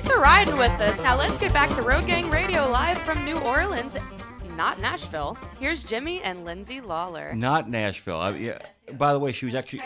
Thanks for riding with us. Now let's get back to Road Gang Radio live from New Orleans, not Nashville. Here's Jimmy and Lindsay Lawler. Not Nashville. By the way, she was actually...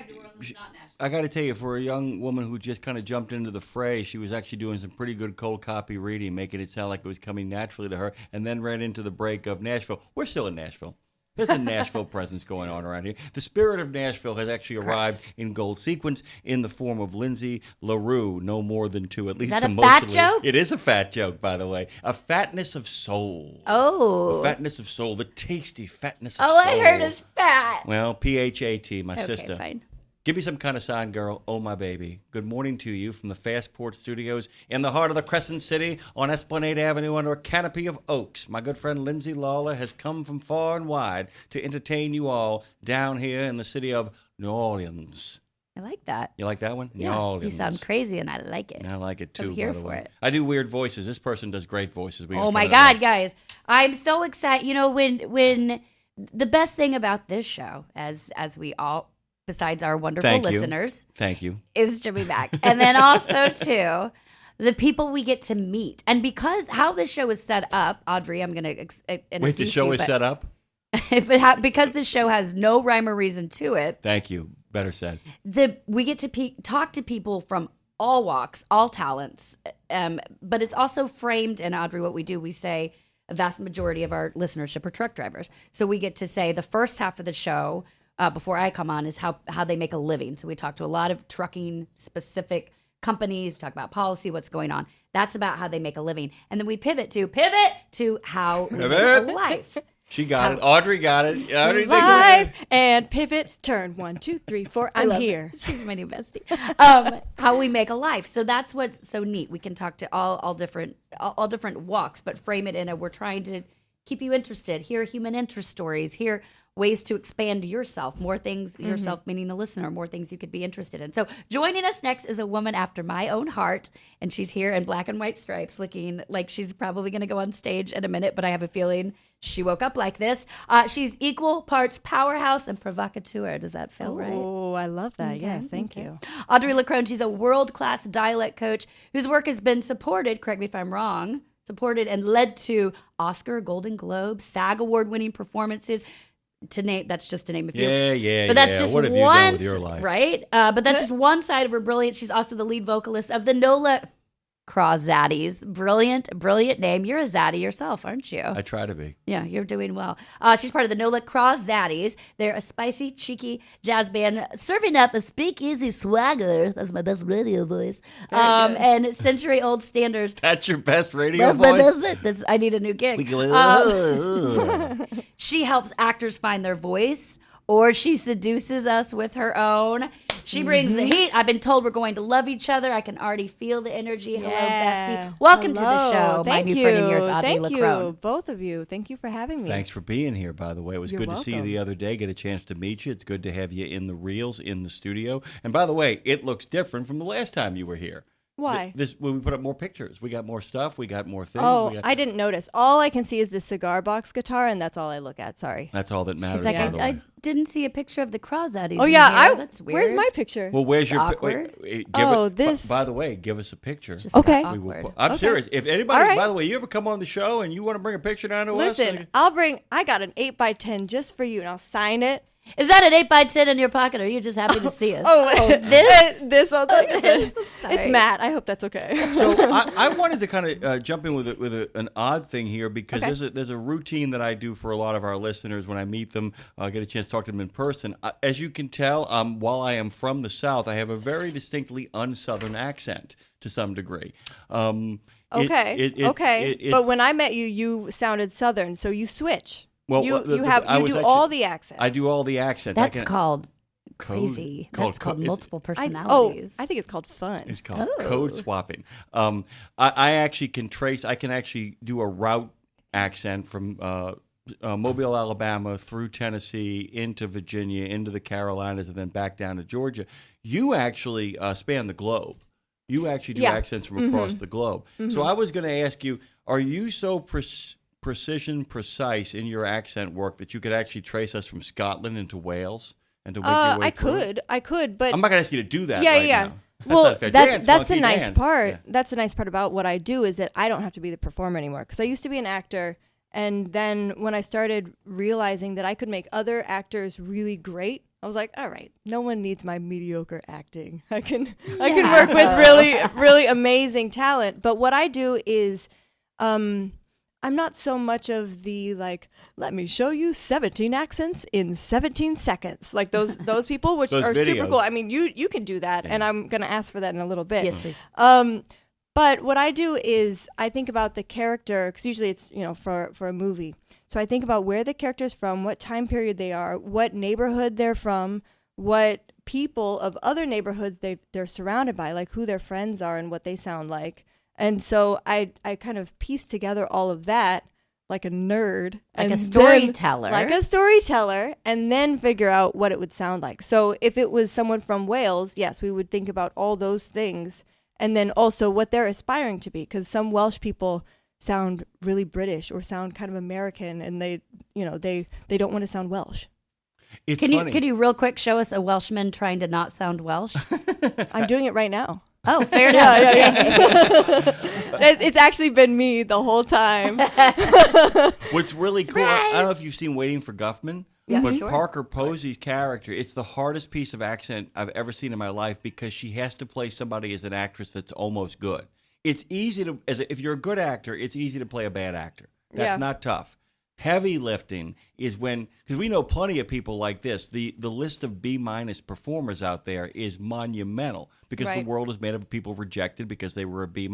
I got to tell you, for a young woman who just kind of jumped into the fray, she was actually doing some pretty good cold copy reading, making it sound like it was coming naturally to her, and then ran into the break of Nashville. We're still in Nashville. There's a Nashville presence going on around here. The spirit of Nashville has actually arrived in gold sequence in the form of Lindsay LaRue, no more than two, at least emotionally. Is that a fat joke? It is a fat joke, by the way. A fatness of soul. Oh. The fatness of soul, the tasty fatness of soul. All I heard is fat. Well, P-H-A-T, my Okay, sister. fine. Give me some kind of sign, girl. Oh, my baby. Good morning to you from the Fastport Studios in the heart of the Crescent City on Esplanade Avenue under a canopy of oaks. My good friend Lindsay Lawler has come from far and wide to entertain you all down here in the city of New Orleans. I like that. You like that one? Yeah, New Orleans. you sound crazy, and I like it. I like it, too, I'm here by the for way. it. I do weird voices. This person does great voices. Oh, my God, guys. I'm so excited. You know, when the best thing about this show, as we all... besides our wonderful listeners. Thank you. Is Jimmy back. And then also, too, the people we get to meet. And because how this show is set up, Audrey, I'm going to Wait, the show is set up? Because this show has no rhyme or reason to it. Thank you. Better said. We get to talk to people from all walks, all talents. But it's also framed, and Audrey, what we do, we say a vast majority of our listenership are truck drivers. So we get to say the first half of the show, before I come on, is how they make a living. So we talk to a lot of trucking specific companies. We talk about policy, what's going on. That's about how they make a living. And then we pivot to how we make a life. She got it. Audrey got it. Audrey Life and pivot, turn 1, 2, 3, 4. I'm here. She's my new bestie. How we make a life. So that's what's so neat. We can talk to all different walks, but frame it in a, we're trying to keep you interested, hear human interest stories, hear ways to expand yourself, more things, yourself meaning the listener, more things you could be interested in. So joining us next is a woman after my own heart, and she's here in black and white stripes looking like she's probably going to go on stage in a minute, but I have a feeling she woke up like this. She's equal parts powerhouse and provocateur. Does that feel right? Oh, I love that. Okay. Yes, thank you. Audrey LeCrone, she's a world-class dialect coach whose work has been supported, correct me if I'm wrong, supported and led to Oscar, Golden Globe, SAG award-winning performances. To name, that's just to name a few. Yeah. But that's just what have you done with your life? Right? But that's just one side of her brilliance. She's also the lead vocalist of the NOLA Crawzaddies. Brilliant name. You're a zaddy yourself, aren't you? I try to be. Yeah, you're doing well. She's part of the NOLA Crawzaddies. They're a spicy, cheeky jazz band serving up a speakeasy swagger. That's my best radio voice. And century-old standards. That's your best radio voice? I need a new gig. She helps actors find their voice, or she seduces us with her own. She brings the heat. I've been told we're going to love each other. I can already feel the energy. Hello, Besky. Welcome to the show, my new friend of yours, Audrey LeCrone. Thank you, both of you. Thank you for having me. Thanks for being here, by the way. It was good to see you the other day, get a chance to meet you. It's good to have you in the reels, in the studio. And by the way, it looks different from the last time you were here. Why? When we put up more pictures. We got more stuff. We got more things. I didn't notice. All I can see is the cigar box guitar, and that's all I look at. Sorry. That's all that matters. She's like, I didn't see a picture of the Crawzaddies. Oh, yeah. That's weird. Where's my picture? Well, where's your awkward. This. By the way, give us a picture. Okay. I'm serious. If anybody, by the way, you ever come on the show and you want to bring a picture down to us? Listen, I got an 8x10 just for you, and I'll sign it. Is that an 8x10 in your pocket, or are you just happy to see us? This whole thing. It's Matt. I hope that's okay. So I wanted to kind of jump in with an odd thing here, because there's a routine that I do for a lot of our listeners when I meet them, get a chance to talk to them in person. As you can tell, while I am from the South, I have a very distinctly un-Southern accent to some degree. But when I met you, you sounded Southern, so you switch. Well, you do all the accents. I do all the accents. That's called crazy. That's called multiple personalities. I think it's called fun. It's called code swapping. I actually can trace. I can actually do a route accent from Mobile, Alabama, through Tennessee, into Virginia, into the Carolinas, and then back down to Georgia. You actually span the globe. You actually do accents from across the globe. So I was going to ask you: are you so precise in your accent work that you could actually trace us from Scotland into Wales and to I could, but I'm not gonna ask you to do that. Now. Well, that's the nice part. Yeah. That's the nice part about what I do is that I don't have to be the performer anymore. Because I used to be an actor, and then when I started realizing that I could make other actors really great, I was like, all right, no one needs my mediocre acting. I can work with really, really amazing talent. But what I do is, I'm not so much of the like, let me show you 17 accents in 17 seconds. Like those people, which are videos. Super cool. I mean, you can do that, and I'm going to ask for that in a little bit. Yes, please. But what I do is I think about the character, because usually it's, for a movie. So I think about where the character's from, what time period they are, what neighborhood they're from, what people of other neighborhoods they're surrounded by, like who their friends are and what they sound like. And so I kind of piece together all of that like a nerd. Like a storyteller. And then figure out what it would sound like. So if it was someone from Wales, yes, we would think about all those things. And then also what they're aspiring to be. Because some Welsh people sound really British or sound kind of American. And they don't want to sound Welsh. Can you real quick show us a Welshman trying to not sound Welsh? I'm doing it right now. Oh, fair enough. Yeah. It's actually been me the whole time. What's really cool, I don't know if you've seen Waiting for Guffman, but sure. Parker Posey's character, it's the hardest piece of accent I've ever seen in my life because she has to play somebody as an actress that's almost good. It's easy to, if you're a good actor, it's easy to play a bad actor. That's not tough. Heavy lifting is when, because we know plenty of people like this, the list of B- performers out there is monumental because the world is made up of people rejected because they were a B-.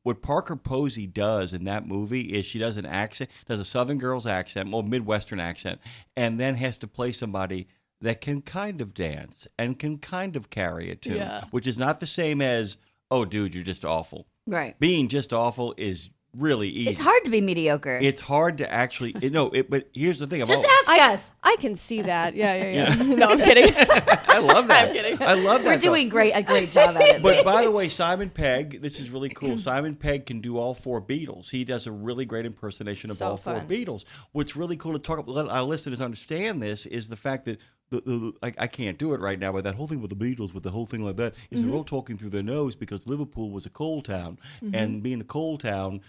What Parker Posey does in that movie is she does an accent, does a Southern girl's accent, well, Midwestern accent, and then has to play somebody that can kind of dance and can kind of carry a tune, which is not the same as, oh, dude, you're just awful. Right. Being just awful is really easy. It's hard to be mediocre. It's hard to actually, but here's the thing. Just ask us. I can see that. Yeah. No, I'm kidding. I love that. I'm kidding. I love that. We're doing a great job at it. But by the way, Simon Pegg, this is really cool. Simon Pegg can do all four Beatles. He does a really great impersonation of all four Beatles. What's really cool to talk about, let our listeners understand this, is the fact that I can't do it right now, but that whole thing with the Beatles, with the whole thing like that, is they're all talking through their nose because Liverpool was a coal town. And being a coal town,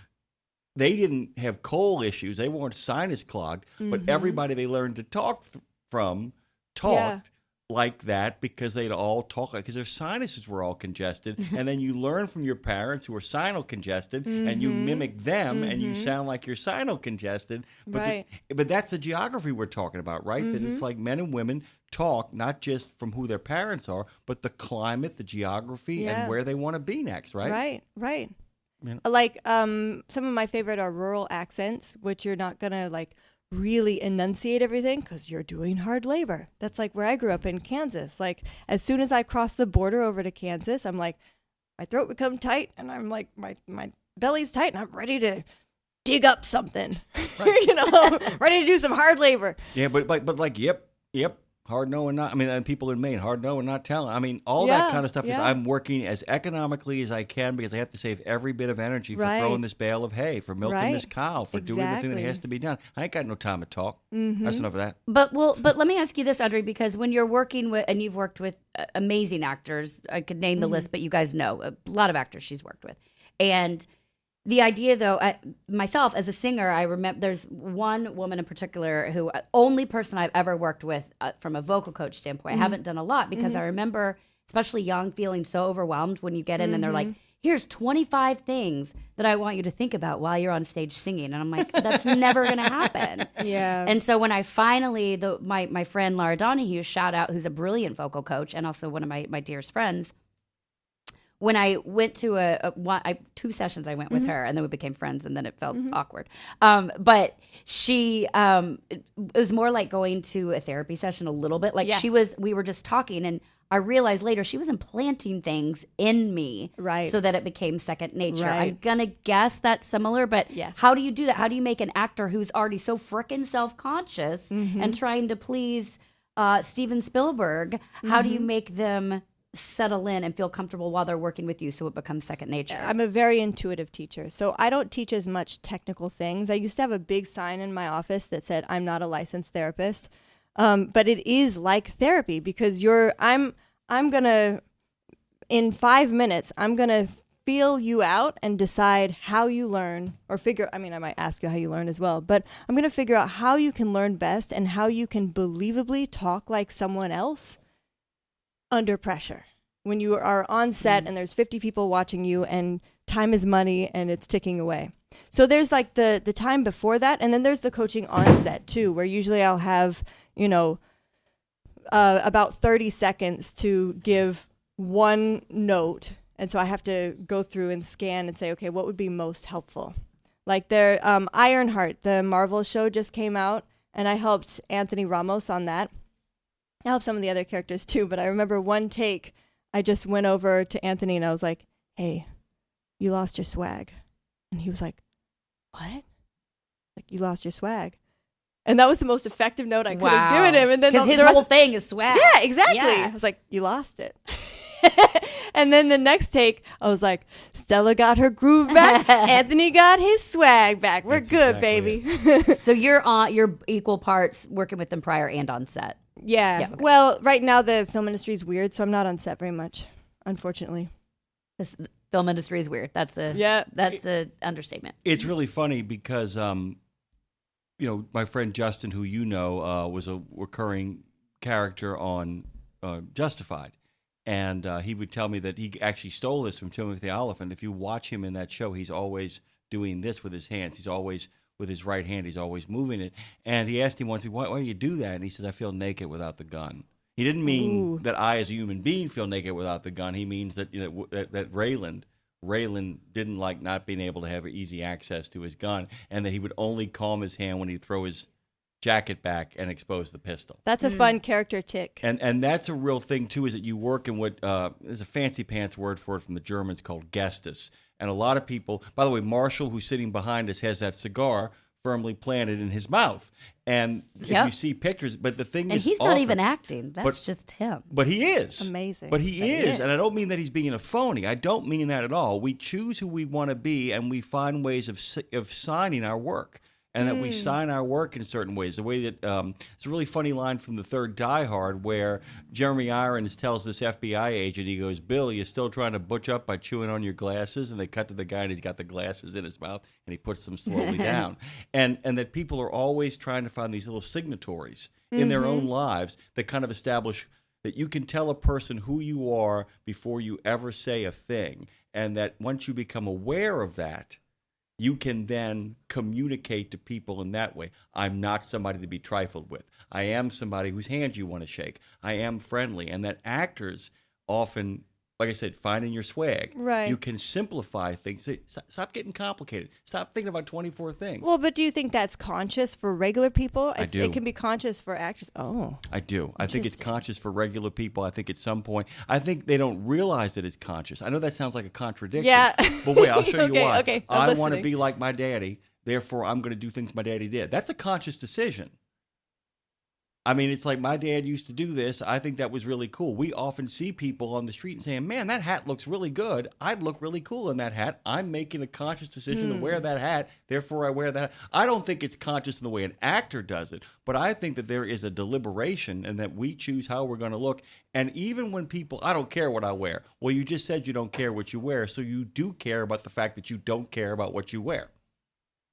they didn't have coal issues. They weren't sinus clogged, but everybody they learned to talk from talked like that because they'd all talk because their sinuses were all congested. And then you learn from your parents who are sinus congested and you mimic them and you sound like you're sinus congested. But but that's the geography we're talking about, right? That it's like men and women talk not just from who their parents are, but the climate, the geography, and where they want to be next, right? Right. Like some of my favorite are rural accents, which you're not gonna like really enunciate everything because you're doing hard labor. That's like where I grew up in Kansas. Like as soon as I crossed the border over to Kansas, I'm like, my throat would come tight, and I'm like, my belly's tight, and I'm ready to dig up something. Ready to do some hard labor. Yeah, but like, yep. Hard no and not. I mean, and people in Maine, hard no and not telling. I mean, all that kind of stuff is I'm working as economically as I can because I have to save every bit of energy for throwing this bale of hay, for milking this cow, for doing the thing that has to be done. I ain't got no time to talk. That's enough of that. But let me ask you this, Audrey, because when you're working with, and you've worked with amazing actors, I could name the list, but you guys know a lot of actors she's worked with. And the idea, though, myself as a singer, I remember there's one woman in particular who, only person I've ever worked with from a vocal coach standpoint. I haven't done a lot because I remember, especially young, feeling so overwhelmed when you get in and they're like, here's 25 things that I want you to think about while you're on stage singing. And I'm like, that's never going to happen. Yeah. And so when I finally, my friend Laura Donahue, shout out, who's a brilliant vocal coach and also one of my dearest friends, when I went to two sessions, I went with her, and then we became friends, and then it felt awkward. But she, it was more like going to a therapy session a little bit. Like we were just talking, and I realized later she was implanting things in me, so that it became second nature. Right. I'm gonna guess that's similar, but how do you do that? How do you make an actor who's already so frickin' self-conscious and trying to please Steven Spielberg? How do you make them settle in and feel comfortable while they're working with you so it becomes second nature? I'm a very intuitive teacher, so I don't teach as much technical things. I used to have a big sign in my office that said, I'm not a licensed therapist. But it is like therapy because I'm going to in 5 minutes, I'm going to feel you out and decide how you learn or I might ask you how you learn as well, but I'm going to figure out how you can learn best and how you can believably talk like someone else under pressure. When you are on set and there's 50 people watching you and time is money and it's ticking away. So there's like the time before that, and then there's the coaching on set too, where usually I'll have, about 30 seconds to give one note. And so I have to go through and scan and say, okay, what would be most helpful? Like Ironheart, the Marvel show just came out, and I helped Anthony Ramos on that. I helped some of the other characters too, but I remember one take, I just went over to Anthony and I was like, hey, you lost your swag. And he was like, what? Like, you lost your swag. And that was the most effective note I could have given him. And then because his whole thing is swag. Yeah, exactly. Yeah. I was like, you lost it. And then the next take, I was like, Stella got her groove back. Anthony got his swag back. We're That's good, baby. So you're equal parts working with them prior and on set. Yeah. Okay. Well, right now the film industry is weird, so I'm not on set very much, unfortunately. This film industry is weird. That's an understatement. It's really funny because, my friend Justin, who was a recurring character on Justified. And he would tell me that he actually stole this from Timothy the Oliphant. If you watch him in that show, he's always doing this with his hands. He's always, with his right hand, he's always moving it. And he asked him once, why do you do that? And he says, I feel naked without the gun. He didn't mean that I, as a human being, feel naked without the gun. He means that that Raylan didn't like not being able to have easy access to his gun, and that he would only calm his hand when he'd throw his jacket back and expose the pistol. That's a fun character tick. And that's a real thing, too, is that you work in what, there's a fancy pants word for it from the Germans called Gestus. And a lot of people, by the way, Marshall, who's sitting behind us, has that cigar firmly planted in his mouth. And if you see pictures, but the thing is, and he's not even acting. That's just him. But he is. Amazing. But he is. And I don't mean that he's being a phony. I don't mean that at all. We choose who we want to be, and we find ways of signing our work. And that we sign our work in certain ways. The way that it's a really funny line from the third Die Hard where Jeremy Irons tells this FBI agent, he goes, Bill, you're still trying to butch up by chewing on your glasses? And they cut to the guy and he's got the glasses in his mouth and he puts them slowly down. And that people are always trying to find these little signatories in their own lives that kind of establish that you can tell a person who you are before you ever say a thing. And that once you become aware of that, you can then communicate to people in that way. I'm not somebody to be trifled with. I am somebody whose hand you want to shake. I am friendly. And that actors often, like I said, finding your swag. Right. You can simplify things. Stop getting complicated. Stop thinking about 24 things. Well, but do you think that's conscious for regular people? I do. It can be conscious for actors. Oh. I do. I think it's conscious for regular people. I think at some point, I think they don't realize that it's conscious. I know that sounds like a contradiction. Yeah. But wait, I'll show you why. Okay, I want to be like my daddy, therefore I'm going to do things my daddy did. That's a conscious decision. I mean, it's like my dad used to do this. I think that was really cool. We often see people on the street and saying, man, that hat looks really good. I'd look really cool in that hat. I'm making a conscious decision to wear that hat. Therefore, I wear that. I don't think it's conscious in the way an actor does it, but I think that there is a deliberation and that we choose how we're going to look. And even when people, I don't care what I wear. Well, you just said you don't care what you wear, so you do care about the fact that you don't care about what you wear.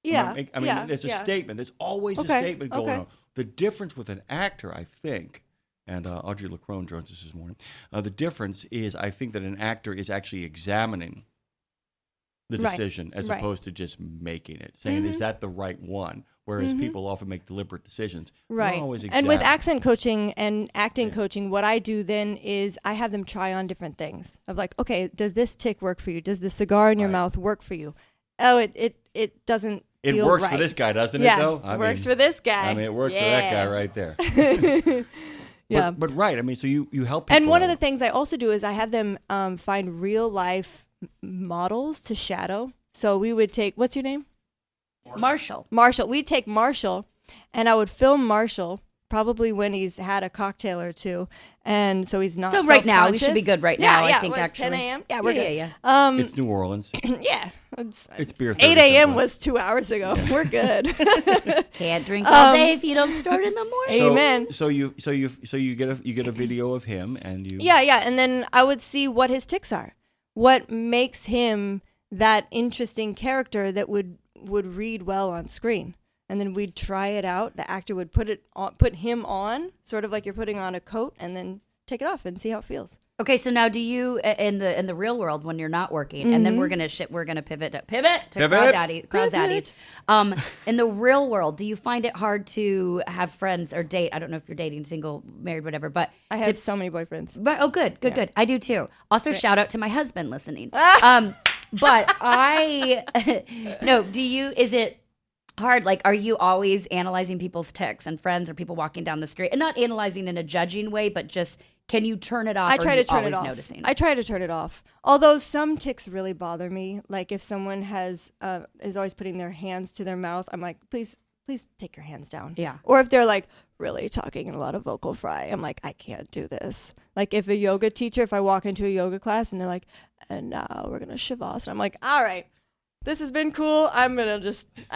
Yeah. I mean, there's a statement. There's always a statement going on. The difference with an actor, I think, and Audrey LeCrone joins us this morning, the difference is I think that an actor is actually examining the decision as opposed to just making it, saying, is that the right one? Whereas people often make deliberate decisions. Right. And with accent coaching and acting coaching, what I do then is I have them try on different things. Of like, okay, does this tick work for you? Does the cigar in your mouth work for you? Oh, it doesn't. It works for this guy, doesn't it, though? It works for this guy. I mean, it works for that guy right there. Yeah. But right, I mean, so you help people. And one of the things I also do is I have them find real-life models to shadow. So we would take, what's your name? Marshall. We'd take Marshall, and I would film Marshall probably when he's had a cocktail or two, and so he's not So right now, we should be good right now, I think, it's actually. 10 a.m. Yeah, we're good. Yeah. It's New Orleans. Yeah. It's beer. 8 a.m. was 2 hours ago. Yeah. We're good. Can't drink all day if you don't start in the morning. Amen. So you get a video of him and you. Yeah, and then I would see what his tics are. What makes him that interesting character that would read well on screen. And then we'd try it out. The actor would put him on, sort of like you're putting on a coat, and then take it off and see how it feels. Okay, so now do you in the real world when you're not working, and then we're gonna pivot to Crawzaddies. In the real world, do you find it hard to have friends or date? I don't know if you're dating, single, married, whatever, but I have so many boyfriends. But good. I do too. Also, shout out to my husband listening. But is it hard? Like, are you always analyzing people's tics and friends or people walking down the street, and not analyzing in a judging way, but just can you turn it off? I try to turn it off. Noticing? I try to turn it off. Although some tics really bother me. Like if someone is always putting their hands to their mouth, I'm like, please take your hands down. Yeah. Or if they're like really talking in a lot of vocal fry, I'm like, I can't do this. Like if a yoga teacher, if I walk into a yoga class and they're like, and now we're gonna shavasana, I'm like, all right. This has been cool. I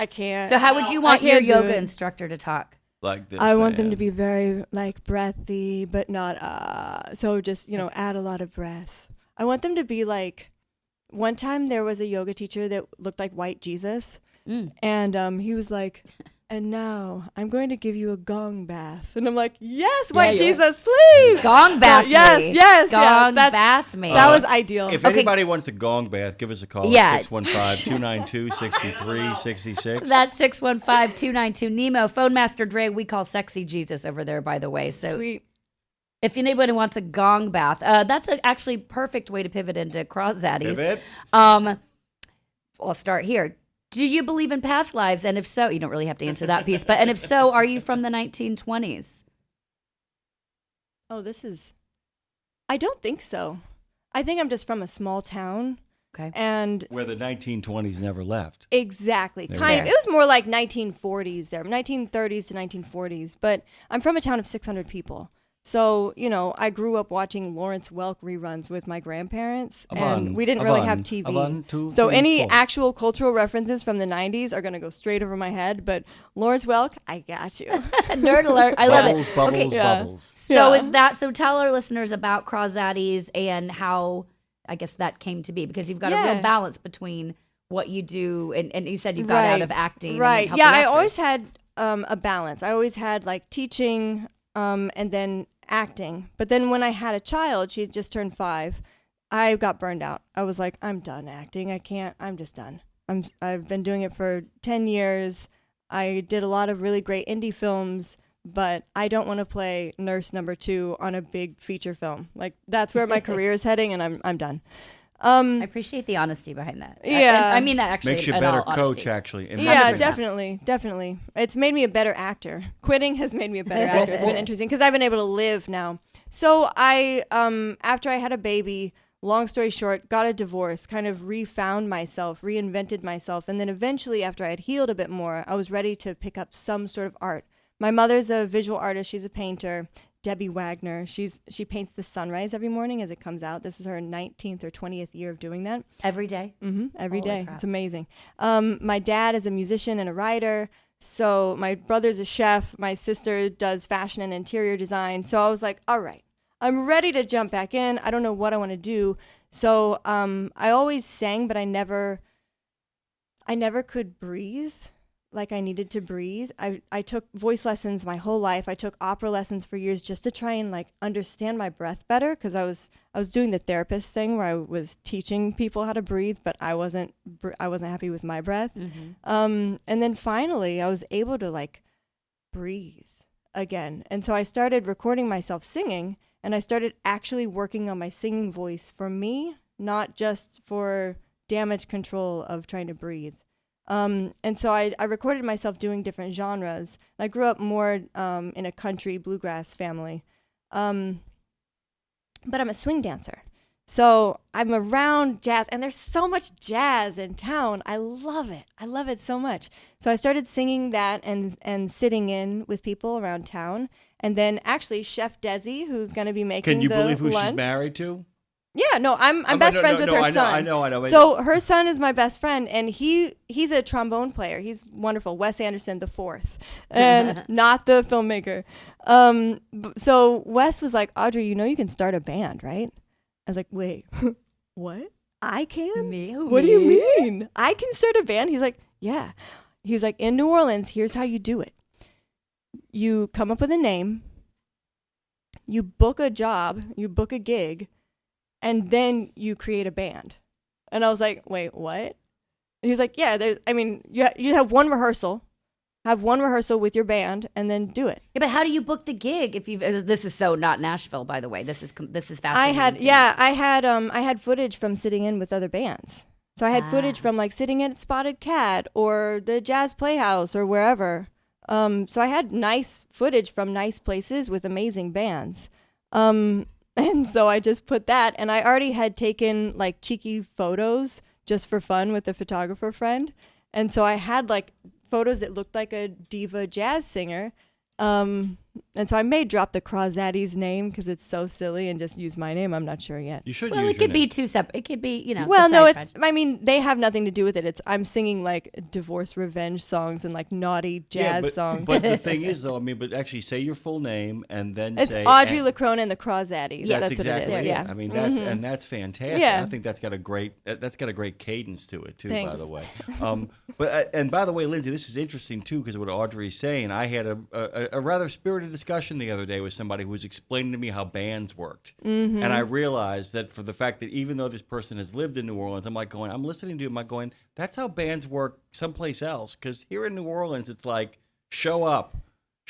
can't. So how would you want your yoga instructor to talk? Like this. I want them to be very like breathy, but not so just, add a lot of breath. I want them to be like, one time there was a yoga teacher that looked like white Jesus. And he was like, and now I'm going to give you a gong bath. And I'm like, yes, white Jesus, please. Gong bath me. Yes. Gong bath me. That was ideal. If anybody wants a gong bath, give us a call at 615-292-6366. That's 615-292 Nemo. Phone Master Dre, we call Sexy Jesus over there, by the way. So sweet. If anybody wants a gong bath, that's actually perfect way to pivot into Crawzaddies. Pivot. I'll start here. Do you believe in past lives? And if so, you don't really have to answer that piece, and if so, are you from the 1920s? Oh, I don't think so. I think I'm just from a small town. Okay. And where the 1920s never left. Exactly. Kind of. It was more like 1940s there, 1930s to 1940s, but I'm from a town of 600 people. So, I grew up watching Lawrence Welk reruns with my grandparents, and we didn't really have TV. So any actual cultural references from the 90s are going to go straight over my head, but Lawrence Welk, I got you. Nerd alert. I love it. Bubbles. So tell our listeners about Crawzaddies and how, I guess, that came to be, because you've got a real balance between what you do, and you said you got out of acting. Right. Yeah, I always had a balance. I always had like teaching, and then acting. But then when I had a child, she had just turned 5, I got burned out. I was like, I'm done acting. I'm just done. I've been doing it for 10 years. I did a lot of really great indie films, but I don't want to play nurse number 2 on a big feature film. Like that's where my career is heading, and I'm done. I appreciate the honesty behind that. Yeah. I mean that actually. Makes you a better coach, actually. Yeah, definitely. It's made me a better actor. Quitting has made me a better actor. It's been interesting because I've been able to live now. So I, after I had a baby, long story short, got a divorce, kind of refound myself, reinvented myself. And then eventually, after I had healed a bit more, I was ready to pick up some sort of art. My mother's a visual artist. She's a painter. Debbie Wagner. She paints the sunrise every morning as it comes out. This is her 19th or 20th year of doing that. Every day? Mm-hmm. Every day. Crap. It's amazing. My dad is a musician and a writer. So my brother's a chef. My sister does fashion and interior design. So I was like, all right, I'm ready to jump back in. I don't know what I want to do. So I always sang, but I never could breathe like I needed to breathe. I took voice lessons my whole life. I took opera lessons for years just to try and like understand my breath better, because I was doing the therapist thing where I was teaching people how to breathe, but I wasn't happy with my breath. Mm-hmm. And then finally I was able to like breathe again. And so I started recording myself singing, and I started actually working on my singing voice for me, not just for damage control of trying to breathe. And so I recorded myself doing different genres. I grew up more in a country bluegrass family. But I'm a swing dancer. So I'm around jazz, and there's so much jazz in town. I love it. I love it so much. So I started singing that and sitting in with people around town. And then actually Chef Desi, who's going to be making the lunch. Can you believe who she's married to? Yeah, no, I'm best friends with her son. I know. So her son is my best friend, and he's a trombone player. He's wonderful. Wes Anderson the fourth, and not the filmmaker. So Wes was like, Audrey, you can start a band, right? I was like, wait, what? I can? Me? What do you mean? I can start a band? He's like, yeah. He was like, in New Orleans, here's how you do it. You come up with a name, you book a job, you book a gig, and then you create a band. And I was like, wait, what? And he's like, yeah, you have one rehearsal. Have one rehearsal with your band and then do it. Yeah, but how do you book the gig if you've? This is so not Nashville, by the way. This is fascinating. I had footage from sitting in with other bands. So I had footage from like sitting in at Spotted Cat or the Jazz Playhouse or wherever. So I had nice footage from nice places with amazing bands. And so I just put that, and I already had taken like cheeky photos just for fun with a photographer friend. And so I had like photos that looked like a diva jazz singer. And so I may drop the Crawzaddies name because it's so silly and just use my name. I'm not sure yet. You should. Well, it could be two separate. It could be, Well, no, they have nothing to do with it. I'm singing like divorce revenge songs and like naughty jazz songs. But the thing is, though, but actually say your full name and then it's say Audrey LeCrone and the Crawzaddies. Yeah, that's exactly what it is. Yeah. I mean, that's fantastic. Yeah. I think that's got a great cadence to it too. Thanks. By the way, and by the way, Lindsay, this is interesting too because what Audrey's saying. I had a rather spirited discussion the other day with somebody who was explaining to me how bands worked. And I realized that for the fact that even though this person has lived in New Orleans, I'm listening to him, I'm going, that's how bands work someplace else. Because here in New Orleans, it's like, show up.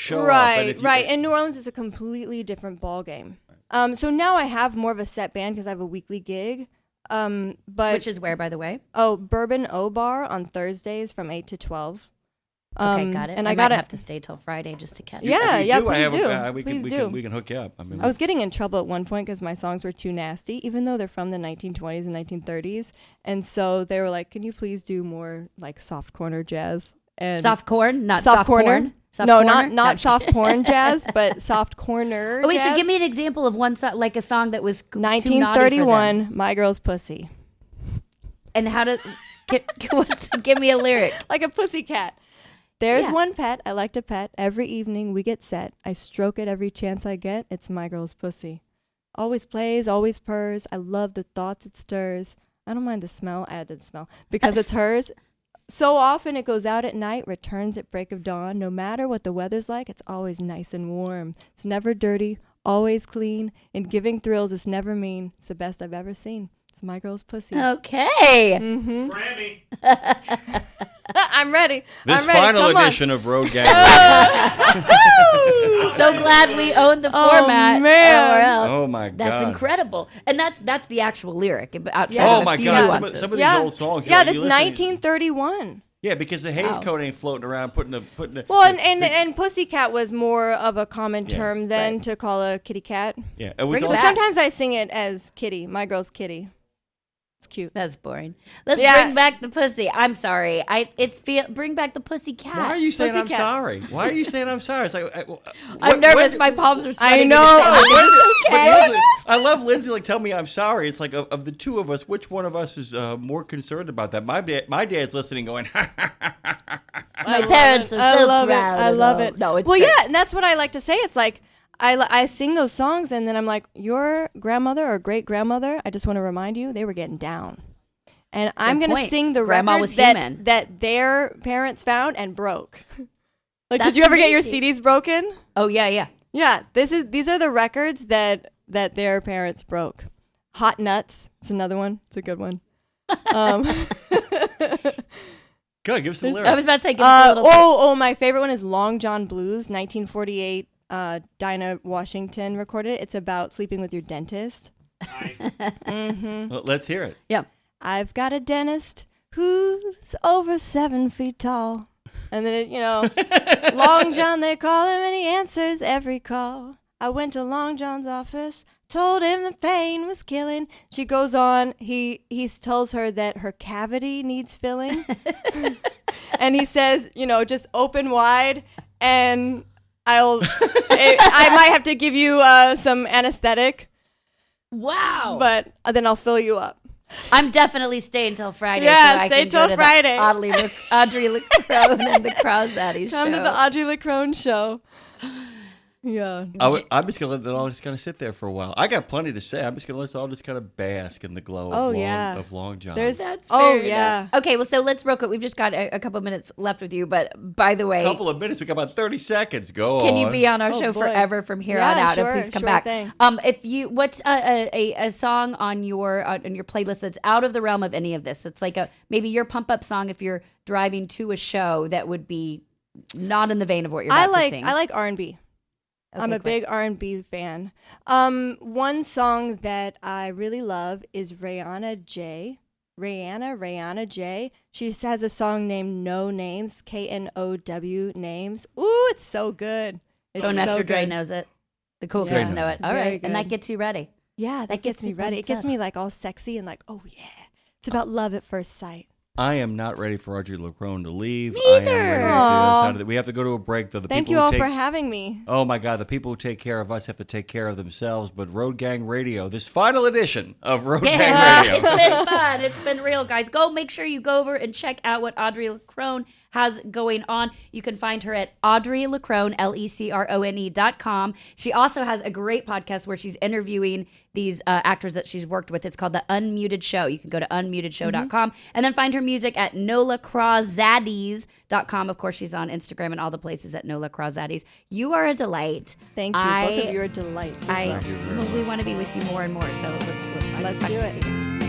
Right. In New Orleans, it's a completely different ballgame. So now I have more of a set band because I have a weekly gig. Which is where, by the way? Oh, Bourbon O Bar on Thursdays from 8 to 12. Okay, got it. And I might have to stay till Friday just to catch. Yeah, please do. We can hook you up. I was getting in trouble at one point because my songs were too nasty, even though they're from the 1920s and 1930s. And so they were like, "Can you please do more like soft corner jazz?" And soft corn, not soft corner. No, not soft corn jazz, but soft corner. Oh wait, jazz. so give me an example of one song, like a song that was 1931, "My Girl's Pussy." And how to give me a lyric like a pussycat. There's one pet I like to pet. Every evening we get set. I stroke it every chance I get. It's my girl's pussy. Always plays, always purrs. I love the thoughts it stirs. I don't mind the smell. I added the smell because it's hers. So often it goes out at night, returns at break of dawn. No matter what the weather's like, it's always nice and warm. It's never dirty, always clean. In giving thrills, it's never mean. It's the best I've ever seen. It's my girl's pussy. Okay. Grammy. I'm ready. This final edition of Road Gang. So glad we own the format. Oh, man. Oh my God. That's incredible. And that's the actual lyric. Outside Oh of my a few God. nuances. Some of these old songs. Yeah, this 1931. Yeah, because the Hays Code ain't floating around putting the. Well, and pussycat was more of a common term than to call a kitty cat. Yeah, So sometimes I sing it as kitty. My girl's kitty. It's cute. That's boring. Let's bring back the pussy. I'm sorry. Bring back the pussy cat. Why are you saying I'm sorry? Why are you saying I'm sorry? It's like I'm nervous. My palms are sweating. I know. Okay. I love Lindsay. Like, tell me I'm sorry. It's like of the two of us, which one of us is more concerned about that? My dad's listening, going. My parents are so proud. I love it. No, it's well, great. yeah, and that's what I like to say. It's like I sing those songs, and then I'm like, your grandmother or great grandmother, I just want to remind you, they were getting down. And I'm going to sing the records that their parents found and broke. Like, did you ever get your CDs broken? Oh, yeah. Yeah, these are the records that their parents broke. Hot Nuts, it's another one. It's a good one. Good, give us some lyrics. I was about to say, give us a little. My favorite one is Long John Blues, 1948. Dinah Washington recorded it. It's about sleeping with your dentist. Nice. Well, let's hear it. Yeah. I've got a dentist who's over 7 feet tall. And then, Long John, they call him, and he answers every call. I went to Long John's office, told him the pain was killing. She goes on, he tells her that her cavity needs filling. And he says, just open wide, and I might have to give you some anesthetic. Wow. But then I'll fill you up. I'm definitely staying till Friday. Yeah, so I stay can till go to Friday. The Audrey LeCrone and the Crawzaddies show. Come to the Audrey LeCrone show. Yeah. I'm just going to let it all just kind of sit there for a while. I got plenty to say. I'm just going to let it all just kind of bask in the glow of Long John. That's fair enough. Okay, well, so let's real quick. We've just got a couple of minutes left with you. But by the way. A couple of minutes. We got about 30 seconds. Go Can on. you be on our show forever from here on out? Sure, And please come sure back. Thing. What's a song on your playlist that's out of the realm of any of this? It's like maybe your pump up song if you're driving to a show that would be not in the vein of what you're about to sing. I like R&B. Okay, I'm a big R&B fan. One song that I really love is Rihanna J. She has a song named No Names, KNOW names. Ooh, it's so good. Master Dre knows it. The cool kids know it. All right. And that gets you ready. Yeah, that gets me ready. It gets me like all sexy and like, oh yeah. It's about love at first sight. I am not ready for Audrey LeCrone to leave. Neither. I am ready to do this out of we have to go to a break, though. Thank you all for having me. Oh, my God. The people who take care of us have to take care of themselves. But Road Gang Radio, this final edition of Road Gang Radio. It's been fun. It's been real, guys. Make sure you go over and check out what Audrey LeCrone has going on. You can find her at Audrey LeCrone, LeCrone.com. She also has a great podcast where she's interviewing these actors that she's worked with. It's called The Unmuted Show. You can go to unmutedShow.com and then find her music at NOLA Crawzaddies.com. Of course, she's on Instagram and all the places at NOLA Crawzaddies. You are a delight. Thank you. Both of you are delights. We want to be with you more and more. So let's do it.